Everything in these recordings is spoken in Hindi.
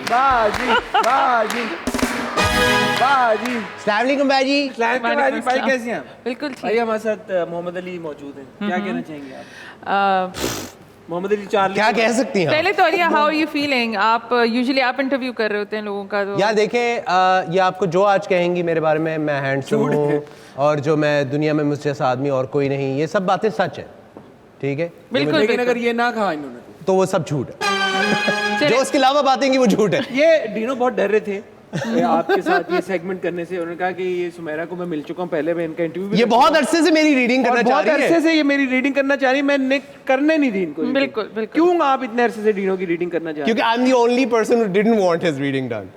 बाजी बाजी बाजी। अस्सलाम वालेकुम बाजी। बाजी भाई कैसे हैं आप? बिल्कुल ठीक। भाई हमारे साथ मोहम्मद अली मौजूद हैं, क्या कहना चाहेंगे आप? मोहम्मद अली चार्ली क्या कह सकती हैं पहले तो Alia, how are you feeling? आप यूजुअली आप इंटरव्यू कर रहे होते हैं लोगों का, तो यार देखें, ये आपको जो आज कहेंगी मेरे बारे में, मैं हैंडसम हूँ और जो मैं दुनिया में मुझसे जैसा आदमी और कोई नहीं, ये सब बातें सच है, ठीक है? बिल्कुल। लेकिन अगर ये ना कहा इन्होंने तो वो सब झूठ है। जो उसके अलावा बातें की वो झूठ है। ये डीनो बहुत डर रहे थे आपके साथ ये सेगमेंट करने से। उन्होंने कहा कि ये सुमेरा को मैं मिल चुका हूँ पहले, मैं इनका इंटरव्यू भी ये बहुत अरसे से मेरी रीडिंग करना चाह बहुत रही अरसे है। से ये मेरी रीडिंग करना चाह रही है, मैंने करने नहीं दी इनको। बिल्कुल बिल्कुल। क्यों आप इतने अरसे से डीनो की रीडिंग करना चाह रहे क्योंकि I am the only person who didn't want his reading done.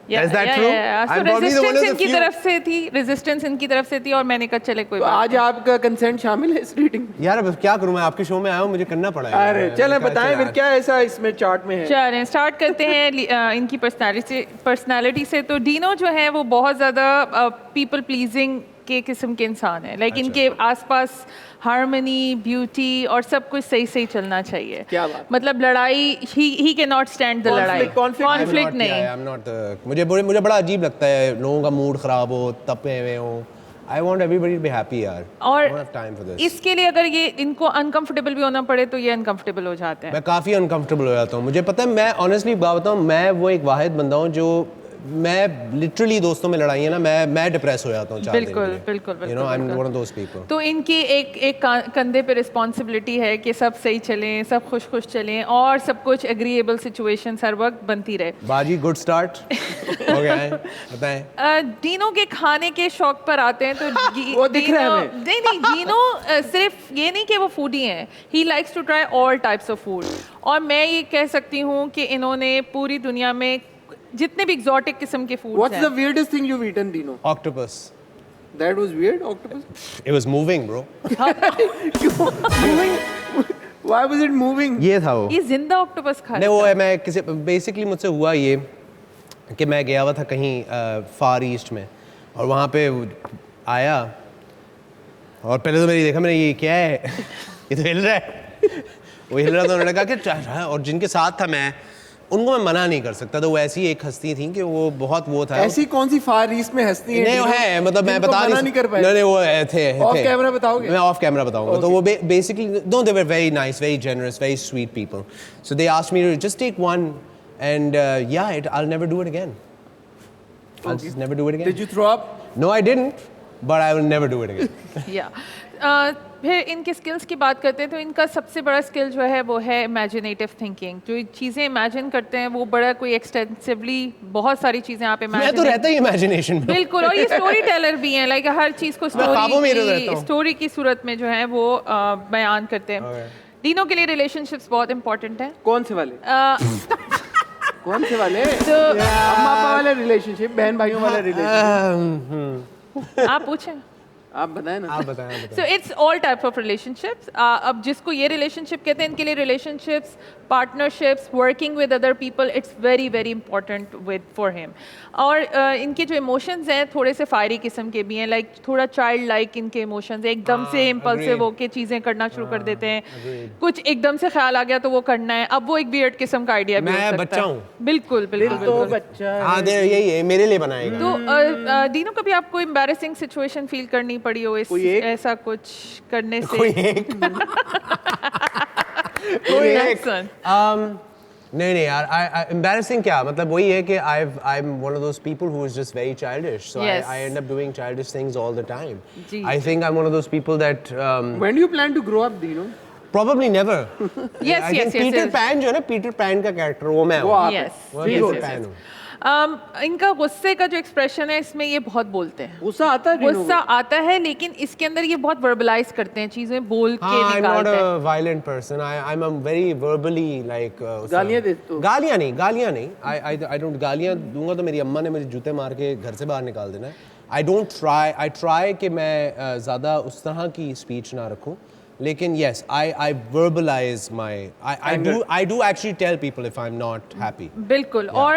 Is that true? I'm probably the one of the इनकी few- तरफ से थी, रेजिस्टेंस इनकी तरफ से थी और मैंने कहा चले कोई तो बात आज आपका कंसेंट शामिल है इस रीडिंग में? यार अब क्या करूं, मैं आपके शो में आया हूं, मुझे करना पड़ा है। अरे चलो बताएं फिर क्या ऐसा इसमें चार्ट में है? चलें स्टार्ट करते हैं इनकी पर्सनालिटी से। तो डीनो जो है वो बहुत ज़्यादा पीपल प्लीजिंग के किस्म के इंसान है। लाइक इनके आसपास हार्मनी, ब्यूटी और सब कुछ सही सही चलना चाहिए। क्या बात? मतलब लड़ाई he can not stand the लड़ाई, कॉन्फ्लिक्ट नहीं। मुझे बड़ा अजीब लगता है लोगों का मूड खराब हो, तपे हुए हो। I want everybody to be happy यार। और I don't have time for this। इसके लिए अगर ये इनको अनकंफर्टेबल भी होना पड़े तो ये अनकंफर्टेबल हो जाते हैं। मैं काफ़ी अनकंफर्टेबल हो जाता हूँ। मुझे पता है, मैं ऑनेस्टली बात बताऊँ, मैं वो एक वाहिद बंदा हूँ जो मैं लिटरली दोस्तों में लड़ाई है ना, मैं डिप्रेस हो जाता हूँ 4 दिन के लिए। बिल्कुल You know, I'm one of those people। तो इनकी एक कंधे पे रिस्पॉन्सिबिलिटी है कि सब सही चलें, सब खुश खुश चलें और सब कुछ एग्रीएबल सिचुएशन हर वक्त बनती रहे। बाजी गुड स्टार्ट हो गया है, बताएं। डीनो के खाने के शौक पर आते हैं तो वो दिख रहा है हमें। नहीं डीनो सिर्फ ये नहीं कि वो फूडी हैं, he likes to try all types of food. और मैं ये कह सकती हूँ कि इन्होंने पूरी दुनिया में जितने भी एग्जॉटिक किस्म के food What's the weirdest thing you've eaten, Dino? Octopus। That was weird, octopus? It was moving, bro। Moving? Why was it moving? ये था वो। ये जिंदा ऑक्टोपस खा नहीं वो है, मैं किसी बेसिकली मुझसे हुआ ये कि मैं गया हुआ था कहीं फार ईस्ट में और वहाँ पे आया और पहले तो मैंने देखा, मैंने ये क्या है ये तो हिल रहा है। वो हिल रहा था, उन्होंने कहा कि और जिनके साथ था मैं, उनको मैं मना नहीं कर सकता। तो वो ऐसी एक हस्ती थी कि वो बहुत वो था। ऐसी कौन सी फार ईस्ट में हस्ती है? नहीं वो है, मतलब मैं बता नहीं कर पाए। नहीं वो थे ऑफ कैमरा बताओगे? मैं ऑफ कैमरा बताऊंगा। तो वो basically no, they were very nice, very generous, very sweet people. So they asked me to just take one and yeah I will never do it again. I'll just never do it again. Did you throw up? No, I didn't, but I will never do it again. या फिर इनके स्किल्स की बात करते हैं तो इनका सबसे बड़ा स्किल जो है वो है इमेजिनेटिव थिंकिंग। जो चीज़ें इमेजिन करते हैं वो बड़ा कोई एक्सटेंसिवली बहुत सारी चीज़ें आप मैं तो इमेजिन रहता ही इमेजिनेशन में। बिल्कुल। और ये स्टोरी टेलर भी हैं, लाइक हर चीज़ को ख्वाबों में ही रहता हूँ। स्टोरी की सूरत में जो है वो बयान करते हैं। डीनो के लिए रिलेशनशिप्स बहुत इंपॉर्टेंट है। कौन से वाले? कौन से वाले? तो अम्मा पापा वाले रिलेशनशिप, बहन भाइयों वाले रिलेशनशिप? आप पूछें, आप बताएं ना। आप बताएं। So it's all type of relationships. अब जिसको ये रिलेशनशिप कहते हैं, इनके लिए relationships, partnerships, working with other people, it's very very important with for him. और इनके जो इमोशंस हैं थोड़े से फायरी किस्म के भी हैं, लाइक थोड़ा चाइल्ड लाइक इनके इमोशंस हैं, एकदम से इम्पल्सिव होके चीज़ें करना शुरू कर देते हैं। कुछ एकदम से ख्याल आ गया तो वो करना है। अब वो एक वियर्ड किस्म का आइडिया भी हो सकता है। मैं बच्चा हूँ। बिल्कुल बिल्कुल तो बिल्कुल। बच्चा हाँ यही है, मेरे लिए बनाएगा। तो डीनो कभी आपको एम्बैरेसिंग सिचुएशन फील करनी पड़ी हो इस ऐसा कुछ करने से? नहीं यार, embarrassing क्या मतलब, वही है कि I'm one of those people who is just very childish, so Yes. I end up doing childish things all the time. Ji. I think I'm one of those people that When do you plan to grow up, Dino? probably never. Yes, I think yes, Peter yes. Pan जो है ना, Peter Pan का कैरेक्टर वो मैं हूँ। आप Yes. वो Yes, Peter yes, Pan yes. हूँ। इनका गुस्से का जो एक्सप्रेशन है इसमें ये बहुत बोलते हैं। गुस्सा आता है Dino को? गुस्सा आता है लेकिन इसके अंदर ये बहुत वर्बलाइज करते हैं, चीजें बोल के हाँ, I'm not निकालते हैं। a violent person. I'm a very verbally like. गालियाँ देते हो? गालियाँ नहीं। I don't गालियाँ दूंगा तो मेरी अम्मा ने मुझे जूते मार के घर से बाहर निकाल देना है। I try कि मैं ज़्यादा उस तरह की स्पीच ना रखूं, लेकिन yes, I verbalize my I do actually tell people if I'm not happy. बिल्कुल और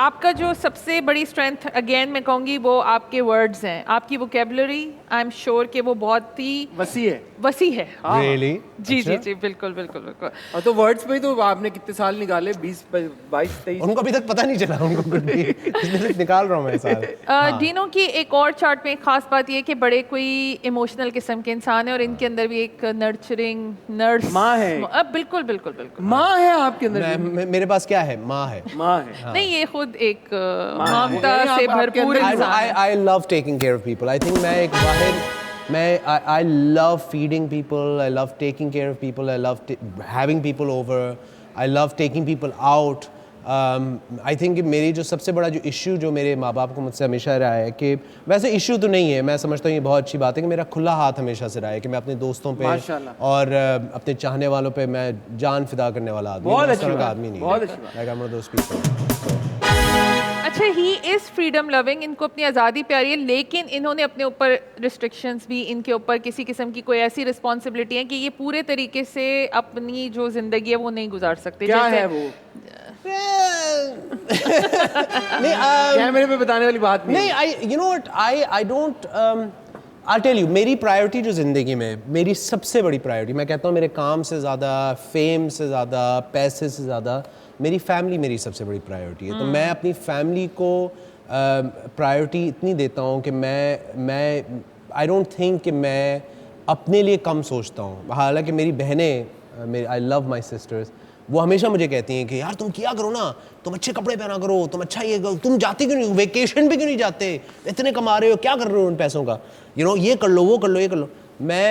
आपका जो सबसे बड़ी स्ट्रेंथ अगेन मैं कहूँगी वो आपके वर्ड्स हैं, आपकी वोकेबलरी आई एम श्योर कि वो बहुत ही वसी है। Really? जी जी जी बिल्कुल बिल्कुल बिल्कुल। और तो वर्ड्स पे ही तो आपने कितने साल निकाले, 20 22 23? उनको अभी तक पता नहीं चला, उनको कुछ भी इसलिए निकाल रहा हूँ मैं साल। डीनो की एक और चार्ट में खास बात ये कि बड़े कोई इमोशनल किस्म के इंसान है और इनके अंदर भी एक नर्चरिंग नर्स माँ है। बिल्कुल बिल्कुल बिल्कुल माँ है आपके अंदर? मेरे पास क्या है? माँ है। माँ है। नहीं ये खुद एक ममता से भरपूर इंसान है। I love taking care of people. I think मैं एक वाहिद I love feeding people. I love taking care of people. I love having people over. I love taking people out. I think कि मेरी जो सबसे बड़ा जो इशू जो मेरे माँ बाप को मुझसे हमेशा रहा है कि वैसे इशू तो नहीं है, मैं समझता हूँ ये बहुत अच्छी बात है कि मेरा खुला हाथ हमेशा से रहा है कि मैं अपने दोस्तों पे और अपने चाहने वालों पे मैं जान फिदा करने वाला आदमी, बहुत अच्छी बात, आदमी नहीं बहुत अच्छी बात। Like I am one of those people. अच्छा ही इज़ फ्रीडम लविंग, इनको अपनी आज़ादी प्यारी है लेकिन इन्होंने अपने ऊपर रिस्ट्रिक्शंस भी, इनके ऊपर किसी किस्म की कोई ऐसी रिस्पॉन्सिबिलिटी है कि ये पूरे तरीके से अपनी जो ज़िंदगी है वो नहीं गुजार सकते। क्या है वो? नहीं कैमरे पे बताने वाली बात नहीं। नहीं, you know what, I don't I'll tell you, मेरी प्रायोरिटी जो ज़िंदगी में मेरी सबसे बड़ी प्रायोरिटी, मैं कहता हूँ मेरे काम से ज़्यादा, फेम से ज़्यादा, पैसे से ज़्यादा मेरी फैमिली मेरी सबसे बड़ी प्रायोरिटी है। तो मैं अपनी फैमिली को प्रायोरिटी इतनी देता हूँ कि मैं आई डोंट थिंक कि मैं अपने लिए कम सोचता हूँ। हालांकि मेरी बहनें, आई लव माई सिस्टर्स, वो हमेशा मुझे कहती हैं कि यार तुम किया करो ना, तुम अच्छे कपड़े पहना करो, तुम अच्छा ये करो, तुम जाते क्यों नहीं, वेकेशन पे क्यों नहीं जाते, इतने कमा रहे हो, क्या कर रहे हो उन पैसों का, ये कर लो, वो कर लो, ये कर लो। मैं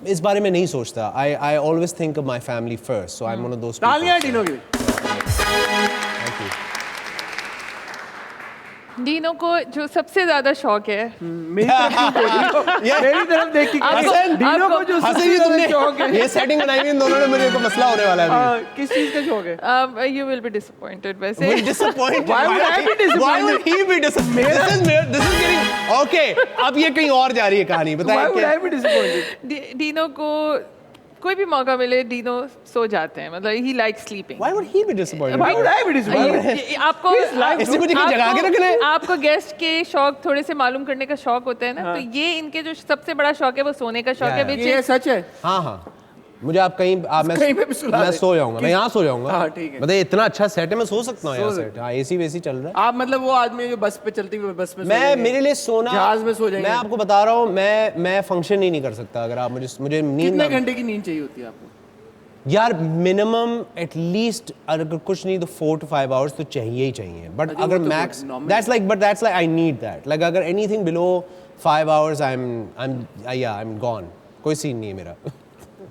इस बारे में नहीं सोचता। I always think of my family first, so I am one of those people. तालियां डीनो की। डीनो को जो सबसे ज्यादा शौक है मेरी तरफ देख के डीनो को जो सबसे ज्यादा शौक है, ये सेटिंग बनाई हुई इन दोनों ने, मेरे को मसला होने वाला है अभी। किस चीज का शौक है? यू विल बी डिसअपॉइंटेड वैसे। Disappointed? Why would I be disappointed? Why would he be disappointed? This is getting okay. अब ये कहीं और जा रही है कहानी, Why बताइए would क्या? I be disappointed? डीनो को कोई भी मौका मिले डीनो सो जाते हैं, मतलब he like sleeping. Why would he be disappointed? Why would I be disappointed? आपको इससे कुछ नहीं जगा के रखना है। आपको गेस्ट के शौक थोड़े से मालूम करने का शौक होता है ना, तो ये इनके जो सबसे बड़ा शौक है वो सोने का शौक है। ये सच है? हाँ हाँ, मुझे आप कहीं मैं सो जाऊंगा, मैं यहाँ सो जाऊंगा। हाँ ठीक है। मतलब इतना अच्छा सेट है, मैं सो सकता हूँ यहाँ सेट। हाँ, एसी वेसी चल रहा है। आप मतलब वो आदमी जो बस पे चलती हुई बस में मैं मेरे लिए सोना, जहाज में सो जाएंगे। मैं आपको बता रहा हूँ, मैं फंक्शन ही नहीं कर सकता अगर आप मुझे नींद कितने ना, घंटे की नींद चाहिए होती है आपको? यार मिनिमम एटलीस्ट अगर कुछ नहीं तो 4 to 5 आवर्स तो चाहिए ही चाहिए। बट अगर max that's like I need that, like अगर anything below 5 hours I am gone, कोई सीन नहीं है मेरा।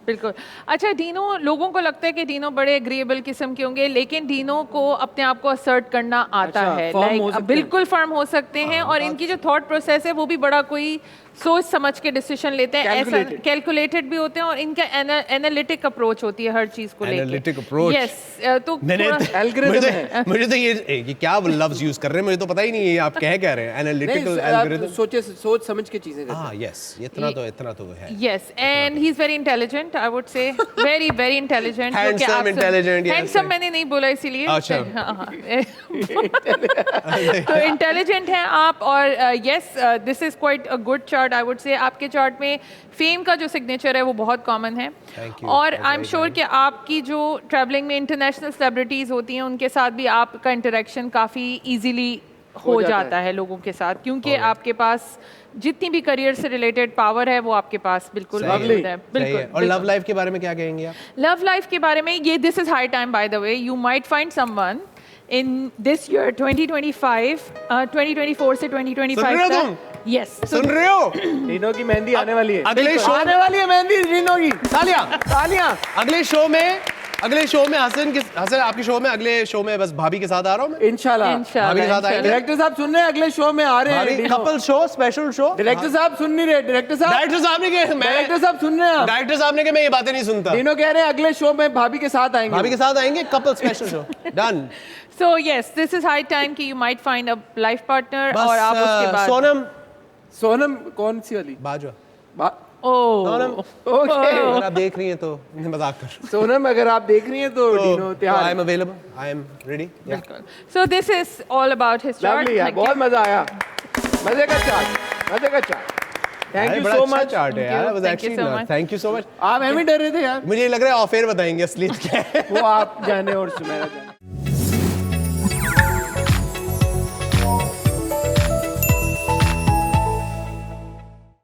बिल्कुल। अच्छा डीनो, लोगों को लगता है कि डीनो बड़े एग्रीएबल किस्म के होंगे लेकिन डीनो को अपने आप को असर्ट करना आता है, लाइक बिल्कुल फर्म हो सकते हैं और इनकी जो थॉट प्रोसेस है वो भी बड़ा कोई सोच समझ के डिसीजन लेते हैं, ऐसा कैलकुलेटेड भी होते हैं और इनका एनालिटिक अप्रोच होती है हर चीज को लेके। एनालिटिक अप्रोच, यस, तो मुझे तो ये क्या लफ्ज यूज कर रहे हैं मुझे तो पता ही नहीं है आप कह रहे हैं। एनालिटिकल एल्गोरिथम, सोच समझ के चीजें करते हैं। हाँ यस, इतना तो है। Yes, and he is very intelligent, I would say very very intelligent. Handsome intelligent, handsome मैंने नहीं बोला इसीलिए। अच्छा। तो इंटेलिजेंट हैं आप और yes this is quite a good chart I would say. आपके चार्ट में फेम का जो सिग्नेचर है वो बहुत कॉमन है और आई एम श्योर कि आपकी जो ट्रैवलिंग में इंटरनेशनल सेलिब्रिटीज़ होती हैं उनके साथ भी आपका इंटरेक्शन काफ़ी इजीली हो जाता है लोगों के साथ, क्योंकि आपके पास जितनी भी करियर से रिलेटेड पावर है वो आपके पास बिल्कुल मौजूद है। बिल्कुल। और लव लाइफ के बारे में क्या कहेंगे आप? लव लाइफ के बारे में ये this is high time by the way, you might find someone in this year 2025 2024 से 2025 तक। यस, सुन रहे हो? डीनो की मेहंदी आने वाली है, अगले शो आने वाली है मेहंदी डीनो की। तालियां। अगले शो में हसन आपके शो में, अगले शो में बस भाभी के साथ आ रहा हूँ मैं, इंशाल्लाह। भाभी के साथ आएंगे। डायरेक्टर साहब सुन रहे हैं, अगले शो में आ रहे हैं couple show, special show. Director साहब सुन नहीं रहे, डायरेक्टर साहब ने कहा डायरेक्टर साहब सुन रहे हैं, डायरेक्टर साहब ने कहा मैं ये बातें नहीं सुनता। डीनो कह रहे हैं अगले शो में भाभी के साथ आएंगे, couple special show done. So yes, this is high time कि you might find a life partner और आप उसके बाद सोनम कौन सी वाली? बाजवा Oh. ओके अगर आप देख रही हैं तो मैं मजाक कर रहा सोनम अगर आप देख रही हैं तो डीनो हूँ। तैयार I am available, I am ready. बिल्कुल। So this is all about his chart. Lovely यार Thank you. बहुत मजा आया मजे का चार्ट मजे का chart thank you so much chart है यार, was Thank you so actually much. Thank you so much. आप एम ही डर रहे थे यार मुझे लग रहा है ऑफ एयर बताएंगे असलियत क्या है। वो आप जाने और सुमेरा जाने